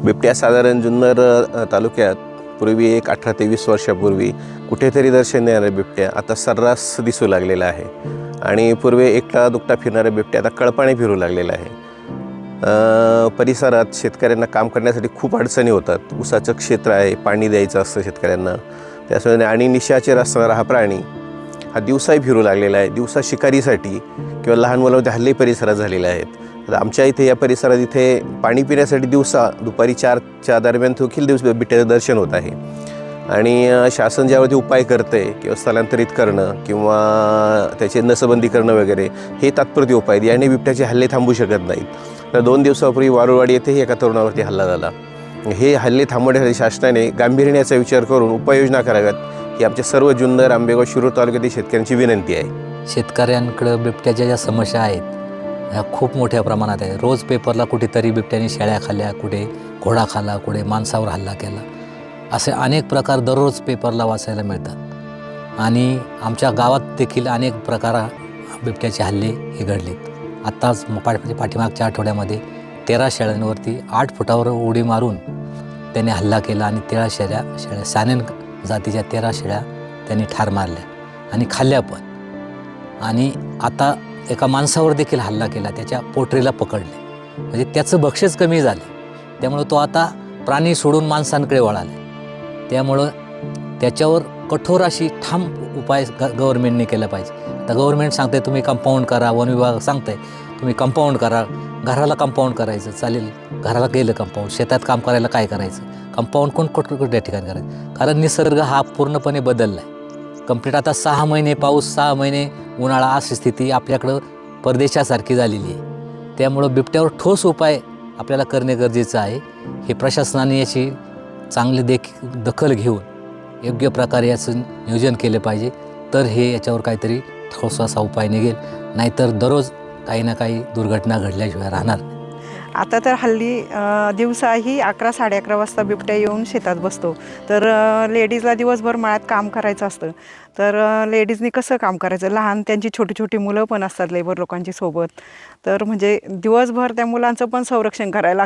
बिबट्या साधारण जुन्नर तालुक्यात पूर्वी एक 18 ते 20 वर्षापूर्वी कुठेतरी दर्शन देणारा बिबट्या आता सर्रास दिसू लागलेला आहे. आणि पूर्वी एकटा दुकटा फिरणारा बिबट्या आता कळपाने फिरू लागलेला आहे. परिसरात शेतकऱ्यांना काम करण्यासाठी खूप अडचणी होतात. ऊसाचं क्षेत्र आहे, पाणी द्यायचं असतं शेतकऱ्यांना, त्यासाठी आणि निशाचर असणारा हा प्राणी हा दिवसाही फिरू लागलेला आहे. दिवसा शिकारीसाठी किंवा लहान मुलांमध्ये हल्ले परिसरात झालेले आहेत. आता आमच्या इथे या परिसरात इथे पाणी पिण्यासाठी दिवसा दुपारी 4च्या दरम्यान देखील बिबट्याचं दर्शन होत आहे. आणि शासन ज्यावरती उपाय करते किंवा स्थलांतरित करणं किंवा त्याची नसबंदी करणं वगैरे हे तात्पुरते उपाय आहेत. याने बिबट्याचे हल्ले थांबू शकत नाहीत. तर 2 दिवसापूर्वी वारुळवाडी येथेही एका तरुणावरती हल्ला झाला. हे हल्ले थांबवण्यासाठी शासनाने गांभीर्याचा विचार करून उपाययोजना कराव्यात ही आमच्या सर्व जुन्नर, आंबेगाव, शिरूर तालुक्यातील शेतकऱ्यांची विनंती आहे. शेतकऱ्यांकडं बिबट्याच्या ज्या समस्या आहेत ह्या खूप मोठ्या प्रमाणात आहे. रोज पेपरला कुठेतरी बिबट्याने शेळ्या खाल्ल्या, कुठे घोडा खाल्ला, कुठे माणसावर हल्ला केला, असे अनेक प्रकार दररोज पेपरला वाचायला मिळतात. आणि आमच्या गावात देखील अनेक प्रकार बिबट्याचे हल्ले हे घडलेत. आत्ताच पाठीमागच्या आठवड्यामध्ये 13 शेळ्यांवरती 8 फुटावर उडी मारून त्याने हल्ला केला आणि 13 शेळ्या सानेन जातीच्या 13 शेळ्या त्यांनी ठार मारल्या आणि खाल्ल्या पण. आणि आता एका माणसावर देखील हल्ला केला, त्याच्या पोटरीला पकडले. म्हणजे त्याचं बक्षीस कमी झाले, त्यामुळं तो आता प्राणी सोडून माणसांकडे वळाला. त्यामुळं त्याच्यावर कठोर अशी ठाम उपाय गव्हर्नमेंटने केला पाहिजे. आता गव्हर्नमेंट सांगते तुम्ही कंपाऊंड करा, वन विभाग सांगते तुम्ही कंपाऊंड करा. घराला कंपाऊंड करायचं चालेल, घराला गेलं कंपाऊंड, शेतात काम करायला काय करायचं, कंपाऊंड कुठल्या ठिकाणी करायचं. कारण निसर्ग हा पूर्णपणे बदलला आहे. कंप्लीट आता 6 महिने पाऊस, 6 महिने उन्हाळा, अशी स्थिती आपल्याकडं परदेशासारखी झालेली आहे. त्यामुळं बिबट्यावर ठोस उपाय आपल्याला करणे गरजेचं आहे. हे प्रशासनाने याची चांगली दखल घेऊन योग्य प्रकारे याचं नियोजन केलं पाहिजे. तर हे याच्यावर काहीतरी ठोस असा उपाय निघेल. नाहीतर दररोज काही ना काही दुर्घटना घडल्याशिवाय राहणार. आता तर हल्ली दिवसाही 11-11:30 वाजता बिबट्या येऊन शेतात बसतो. तर लेडीजला दिवसभर मळ्यात काम करायचं असतं. तर लेडीजनी कसं काम करायचं, लहान त्यांची छोटी छोटी मुलं पण असतात लेबर लोकांची सोबत. तर म्हणजे दिवसभर त्या मुलांचं पण संरक्षण करायला